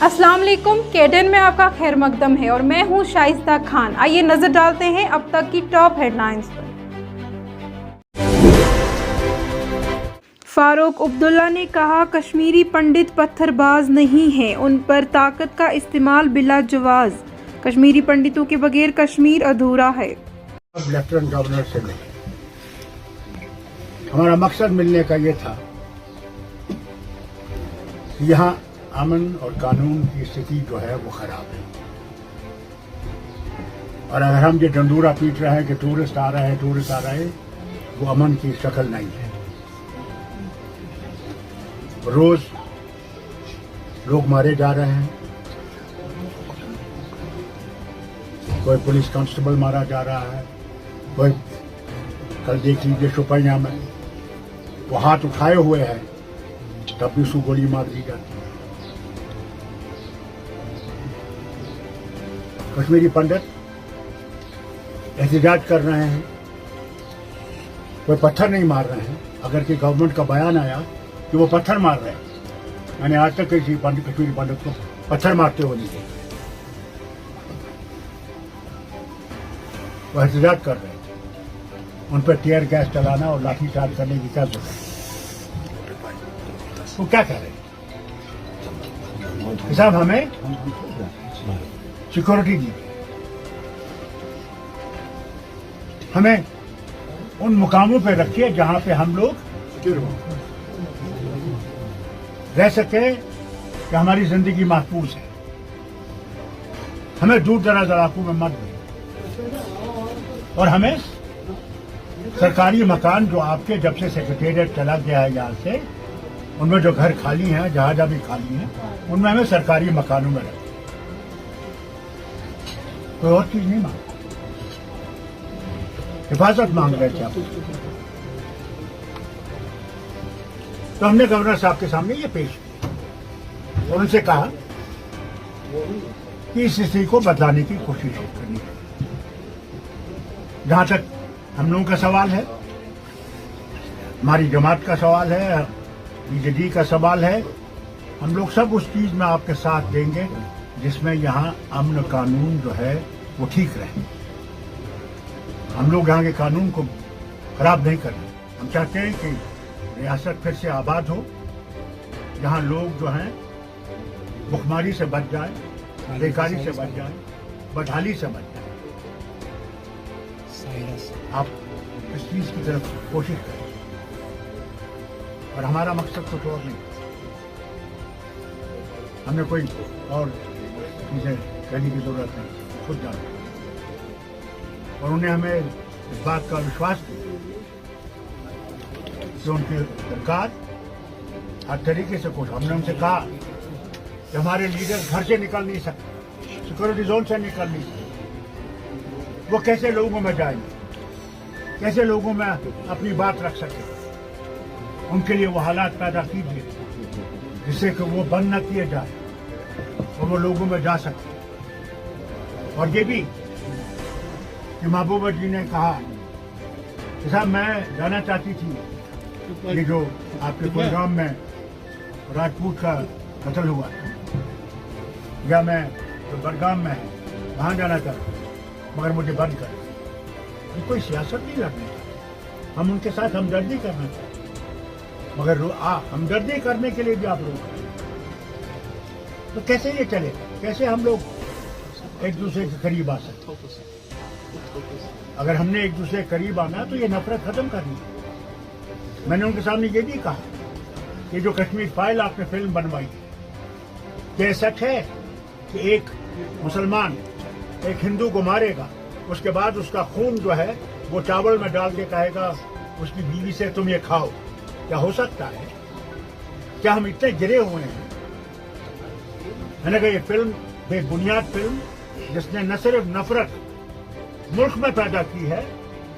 अस्सलाम वालेकुम। केडन में आपका खैर मकदम है और मैं हूं शाइस्ता खान। आइए नजर डालते हैं अब तक की टॉप हेडलाइंस पर। फारूक अब्दुल्ला ने कहा कश्मीरी पंडित पत्थरबाज नहीं हैं, उन पर ताकत का इस्तेमाल बिला जवाज। कश्मीरी पंडितों के बगैर कश्मीर अधूरा है। लेफ्टिनेंट गवर्नर से मिले, हमारा मकसद मिलने का ये था कि यहाँ अमन और कानून की स्थिति जो है वो खराब है, और अगर हम ये डंडूरा पीट रहे हैं कि टूरिस्ट आ रहे हैं, वो अमन की शक्ल नहीं है। रोज लोग मारे जा रहे हैं, कोई पुलिस कांस्टेबल मारा जा रहा है, कोई कल देख लीजिए शोपियां में वो हाथ उठाए हुए हैं तब भी उसको गोली मार दी जाती है। कश्मीरी पंडित एहतजाज कर रहे हैं, कोई पत्थर नहीं मार रहे हैं। अगर कि गवर्नमेंट का बयान आया कि वो पत्थर मार रहे हैं, मैंने आज तक किसी कश्मीरी पंडित को पत्थर मारते हुए नहीं देखा। वो एहतजाज कर रहे हैं, उन पर टीयर गैस चलाना और लाठीचार्ज करने की क्या जरूरत है? वो क्या कह रहे हैं? साहब हमें सिक्योरिटी दी, हमें उन मुकामों पे रखिए जहां पे हम लोग रह सके कि हमारी जिंदगी महफूज है। हमें दूर दराज इलाकों में मत दें, और हमें सरकारी मकान जो आपके जब से सेक्रेटेरिएट चला गया है यहाँ से, उनमें जो घर खाली हैं, जहां भी खाली हैं, उनमें हमें सरकारी मकानों में रखें। कोई और चीज नहीं मांग, हिफाजत मांग रहे थे आप। तो हमने गवर्नर साहब के सामने ये पेश किया और उनसे कहा कि इस स्थिति को बदलाने की कोशिश करनी है। जहां तक हम लोगों का सवाल है, हमारी जमात का सवाल है, बीजेडी का सवाल है, हम लोग सब उस चीज में आपके साथ देंगे जिसमें यहाँ अमन कानून जो है वो ठीक रहे। हम लोग यहाँ के कानून को खराब नहीं करना। हम चाहते हैं कि रियासत फिर से आबाद हो, जहाँ लोग जो हैं भुखमरी से बच जाए, बेकारी से बच जाए, बदहाली से बच जाए। आप इस चीज की तरफ कोशिश करें, और हमारा मकसद कुछ और नहीं। हमें कोई और चीजें कहने की जरूरत नहीं, खुद जाना। और उन्हें हमें इस बात का विश्वास दिया कि उनकी सरकार हर तरीके से कुछ, हमने उनसे कहा कि हमारे लीडर घर से निकल नहीं सकते, सिक्योरिटी जोन से निकल नहीं सकते, वो कैसे लोगों में जाएंगे, कैसे लोगों में अपनी बात रख सके। उनके लिए वो हालात पैदा कीजिए जिससे कि वो बंद न किए जाए और वो लोगों में जा सके। और ये भी कि महबूबा जी ने कहा कि साहब मैं जाना चाहती थी ये जो आपके प्रोग्राम में राजपूत का कत्ल हुआ, या मैं जो बडगाम में है वहाँ जाना चाहता हूँ, मगर मुझे बंद कर। ये कोई सियासत नहीं लड़नी चाहते, हम उनके साथ हमदर्दी करना चाहते, मगर हमदर्दी करने के लिए भी आप लोग तो कैसे ये चलेगा? कैसे हम लोग एक दूसरे के करीब आ सकते? अगर हमने एक दूसरे के करीब आना तो ये नफरत खत्म करनी है। मैंने उनके सामने ये भी कहा कि जो कश्मीर फाइल आपने फिल्म बनवाई, क्या सच है कि एक मुसलमान एक हिंदू को मारेगा, उसके बाद उसका खून जो है वो चावल में डाल के कहेगा उसकी बीवी से तुम ये खाओ? क्या हो सकता है? क्या हम इतने गिरे हुए हैं? मैंने कहा ये फिल्म बेबुनियाद फिल्म जिसने न सिर्फ नफरत मुल्क में पैदा की है,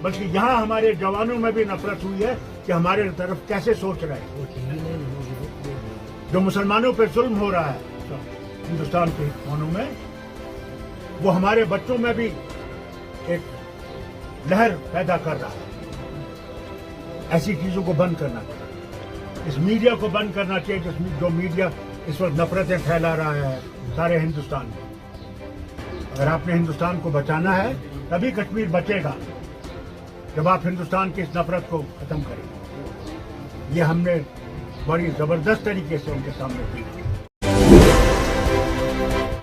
बल्कि यहाँ हमारे जवानों में भी नफरत हुई है कि हमारे तरफ कैसे सोच रहे हैं। जो मुसलमानों पर जुल्म हो रहा है हिंदुस्तान के कोनों में, वो हमारे बच्चों में भी एक लहर पैदा कर रहा है। ऐसी चीजों को बंद करना चाहिए, इस मीडिया को बंद करना चाहिए जो मीडिया इस वक्त नफरतें फैला रहा है सारे हिंदुस्तान में। अगर आपने हिंदुस्तान को बचाना है तभी कश्मीर बचेगा, जब आप हिंदुस्तान की इस नफरत को खत्म करेंगे। ये हमने बड़ी जबरदस्त तरीके से उनके सामने की।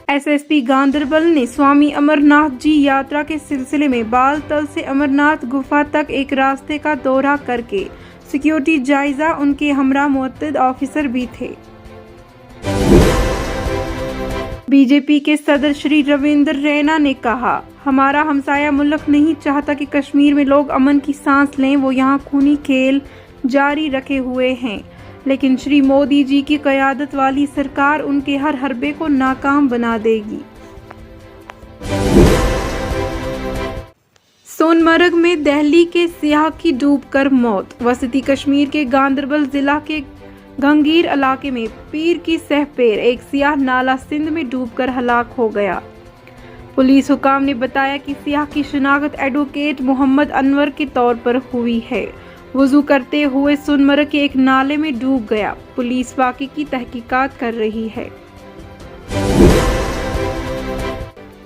एसएसपी गांधरबल ने स्वामी अमरनाथ जी यात्रा के सिलसिले में बालतल से अमरनाथ गुफा तक एक रास्ते का दौरा करके सिक्योरिटी जायजा, उनके हमरा मुअत्तद ऑफिसर भी थे। बीजेपी के सदर श्री रविंद्र रैना ने कहा, हमारा हमसाया मुल्क नहीं चाहता कि कश्मीर में लोग अमन की सांस लें। वो यहाँ खूनी खेल जारी रखे हुए हैं, लेकिन श्री मोदी जी की क़यादत वाली सरकार उनके हर हरबे को नाकाम बना देगी। सोनमर्ग में दिल्ली के सियाह की डूबकर मौत। वसती कश्मीर के गांधरबल जिला के गंगीर इलाके में पीर की सहपेर एक सियाह नाला सिंध में डूबकर हलाक हो गया। पुलिस हुकाम ने बताया कि सियाह की शिनाख्त एडवोकेट मोहम्मद अनवर के तौर पर हुई है। वुजू करते हुए सोनमर्ग के एक नाले में डूब गया। पुलिस वाक़े की तहकीकात कर रही है।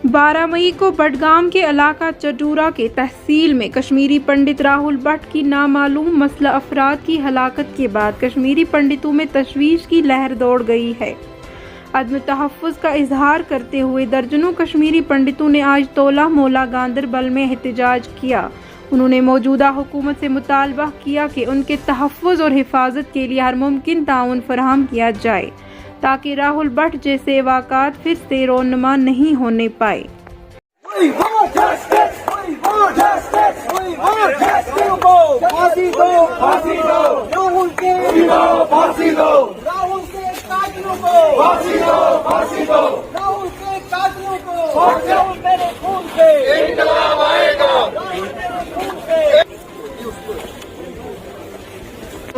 12 मई को बडगाम के इलाका चटूरा के तहसील में कश्मीरी पंडित राहुल भट्ट की नामालूम मसला अफराद की हलाकत के बाद कश्मीरी पंडितों में तशवीश की लहर दौड़ गई है। अदम तहफ़्फ़ुज़ का इजहार करते हुए दर्जनों कश्मीरी पंडितों ने आज तोला मोला गांधरबल में एहतजाज किया। उन्होंने मौजूदा हुकूमत से मुतालबा किया कि उनके तहफ़्फ़ुज़ और हिफाजत के लिए हर मुमकिन ताउन फराहम किया जाए, ताकि राहुल भट्ट जैसे वाक़ात फिर से रोनमा नहीं होने पाए।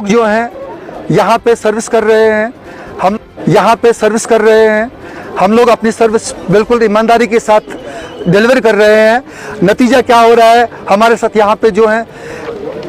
जो हैं यहाँ पे सर्विस कर रहे हैं, हम यहाँ पे सर्विस कर रहे हैं। हम लोग अपनी सर्विस बिल्कुल ईमानदारी के साथ डिलीवर कर रहे हैं। नतीजा क्या हो रहा है, हमारे साथ यहाँ पे जो है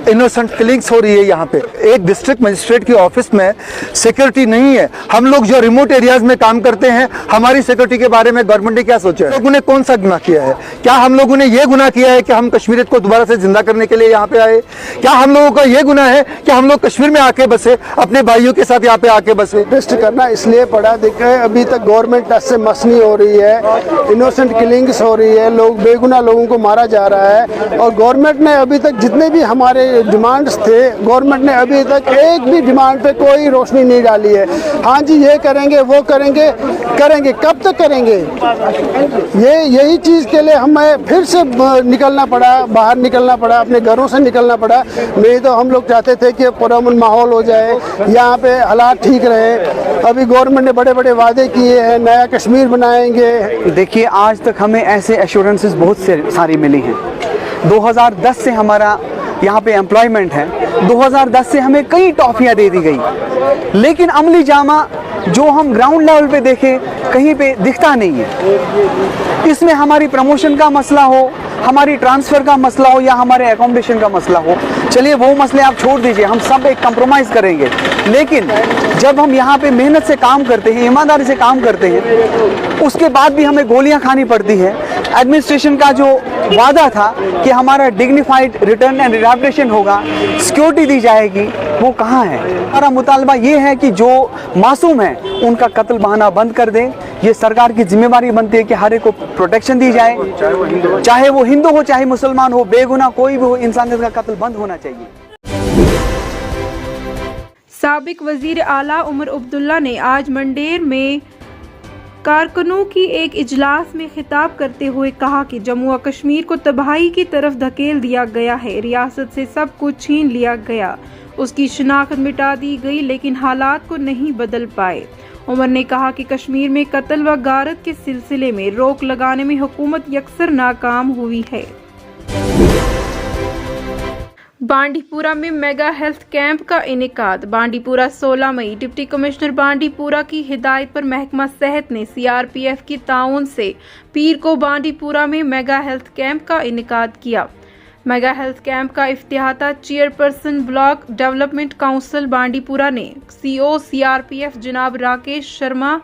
इनोसेंट किलिंग्स हो रही है। यहाँ पे एक डिस्ट्रिक्ट मजिस्ट्रेट की ऑफिस में सिक्योरिटी नहीं है। हम लोग जो रिमोट एरियाज में काम करते हैं, हमारी सिक्योरिटी के बारे में गवर्नमेंट ने क्या सोचा है? लोगों ने कौन सा गुनाह किया है? क्या हम लोगों ने ये गुनाह किया है कि हम कश्मीरियत को दोबारा से जिंदा करने के लिए यहाँ पे आए? क्या हम लोगों का ये गुनाह है कि हम लोग कश्मीर में आके बसे, अपने भाइयों के साथ यहाँ पे आके बसे? टेस्ट करना इसलिए पड़ा, देखे अभी तक गवर्नमेंट से मसनी हो रही है, इनोसेंट किलिंग्स हो रही है, लोग बेगुनाह लोगों को मारा जा रहा है। और गवर्नमेंट ने अभी तक जितने भी हमारे डिमांड्स थे, गवर्नमेंट ने अभी तक एक भी डिमांड पे कोई रोशनी नहीं डाली है। हाँ जी, ये करेंगे वो करेंगे, कब तक करेंगे? यही चीज़ के लिए हमें फिर से निकलना पड़ा, बाहर निकलना पड़ा, अपने घरों से निकलना पड़ा। नहीं तो हम लोग चाहते थे कि पुरअमन माहौल हो जाए, यहाँ पे हालात ठीक रहे। अभी गवर्नमेंट ने बड़े बड़े वादे किए हैं, नया कश्मीर बनाएंगे। देखिए, आज तक हमें ऐसे एश्योरेंसेस बहुत सारी मिली हैं। 2010 से हमारा यहाँ पे एम्प्लॉयमेंट है, 2010 से हमें कई टॉफियाँ दे दी गई, लेकिन अमली जामा जो हम ग्राउंड लेवल पे देखें कहीं पे दिखता नहीं है। इसमें हमारी प्रमोशन का मसला हो, हमारी ट्रांसफ़र का मसला हो या हमारे एकोमोडेशन का मसला हो, चलिए वो मसले आप छोड़ दीजिए, हम सब एक कंप्रोमाइज़ करेंगे। लेकिन जब हम यहाँ पे मेहनत से काम करते हैं, ईमानदारी से काम करते हैं, उसके बाद भी हमें गोलियाँ खानी पड़ती है। एडमिनिस्ट्रेशन का जो वादा था कि हमारा डिग्निफाइड रिटर्न एंड रिहैबिलिटेशन होगा, सिक्योरिटी दी जाएगी, वो कहाँ है? हमारा मुतालबा ये है कि जो मासूम है उनका कत्ल बहाना बंद कर दें। ये सरकार की जिम्मेवारी बनती है कि हर एक को प्रोटेक्शन दी जाए, चाहे वो हिंदू हो चाहे मुसलमान हो, बेगुनाह कोई भी हो, इंसानियत का कत्ल बंद होना चाहिए। साबिक वजीर आला उमर अब्दुल्ला ने आज मंडेर में कारकुनों की एक इजलास में खिताब करते हुए कहा कि जम्मू और कश्मीर को तबाही की तरफ धकेल दिया गया है, रियासत से सब कुछ छीन लिया गया, उसकी शिनाख्त मिटा दी गई, लेकिन हालात को नहीं बदल पाए। उमर ने कहा कि कश्मीर में कत्ल व गारत के सिलसिले में रोक लगाने में हुकूमत यकसर नाकाम हुई है। बांडीपुरा में मेगा हेल्थ कैंप का इनेकाद। बांडीपुरा 16 मई। डिप्टी कमिश्नर बांडीपुरा की हिदायत पर महकमा सेहत ने CRPF की ताउन से पीर को बांडीपुरा में मेगा हेल्थ कैंप का इनेकाद किया। मेगा हेल्थ कैंप का इफ्तिताह chairperson block development council Bandipora ने सीओ सीआरपीएफ जनाब Rakesh Sharma,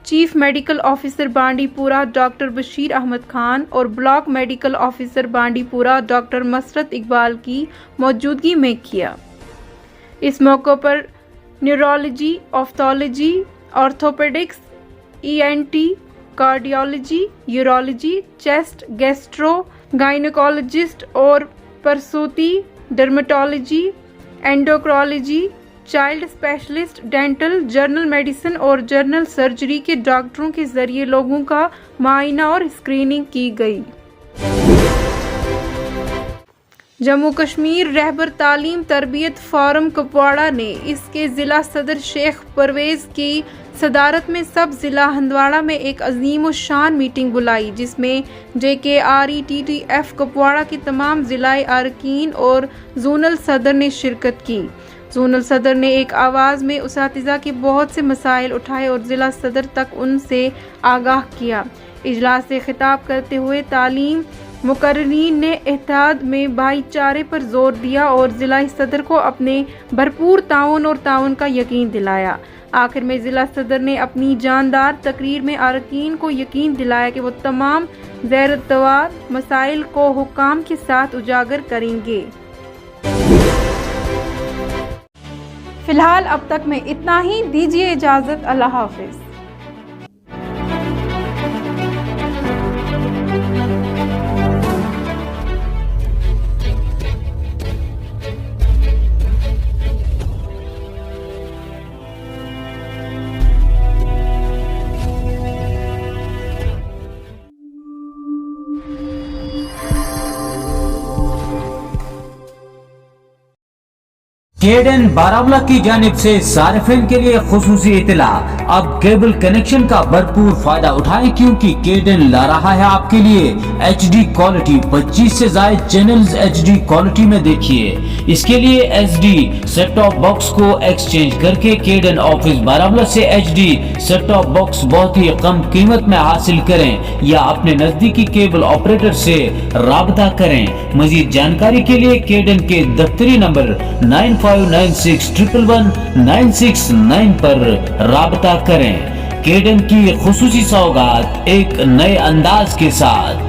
chief medical officer Bandipora doctor Bashir Ahmad Khan और block medical officer Bandipora doctor Masrat Iqbal की मौजूदगी में किया। इस मौके पर neurology, ophthalmology, orthopaedics, ENT, cardiology, urology, chest, gastro, gynaecologist और प्रसूति, dermatology, endocrinology, child specialist, dental, general medicine और जनरल सर्जरी के डॉक्टरों के जरिए लोगों का मुआयना और स्क्रीनिंग की गई। जम्मू कश्मीर रहबर तालीम तरबियत फोरम कुपवाड़ा ने इसके ज़िला सदर शेख परवेज़ की सदारत में सब ज़िला हंदवाड़ा में एक अजीम शान मीटिंग बुलाई, जिसमें JKRETTF कुपवाड़ा की तमाम ज़िला अरकीन और जोनल सदर ने शिरकत की। जोनल सदर ने एक आवाज़ में उसातिज़ा के बहुत से मसाइल उठाए और ज़िला सदर तक उनसे आगाह किया। इजलास से खिताब करते हुए तालीम मुकर्रीन ने इत्तेहाद में भाईचारे पर जोर दिया और ज़िला सदर को अपने भरपूर ताउन का यकीन दिलाया। आखिर में ज़िला सदर ने अपनी जानदार तकरीर में अरकीन को यकीन दिलाया कि वो तमाम ज़ैर-तवार मसाइल को हुक्काम के साथ उजागर करेंगे। फिलहाल अब तक में इतना ही, दीजिए इजाज़त, अल्लाह हाफ़िज़। केडन बारामुला की जानिब से सारिफिन के लिए खुसूसी इतला, अब केबल कनेक्शन का भरपूर फायदा उठाएं क्योंकि केडन ला रहा है आपके लिए HD क्वालिटी। 25 से ज्यादा चैनल्स HD क्वालिटी में देखिए। इसके लिए HD सेट टॉप बॉक्स को एक्सचेंज करके केडन ऑफिस बारामुला से HD सेट टॉप बॉक्स बहुत ही कम कीमत में हासिल करें या अपने नजदीकी केबल ऑपरेटर से राबता करें। मजीद जानकारी के लिए केडन के दफ्तरी नंबर 9596111969 पर राबता करें। केडन की खुसूसी सौगात एक नए अंदाज के साथ।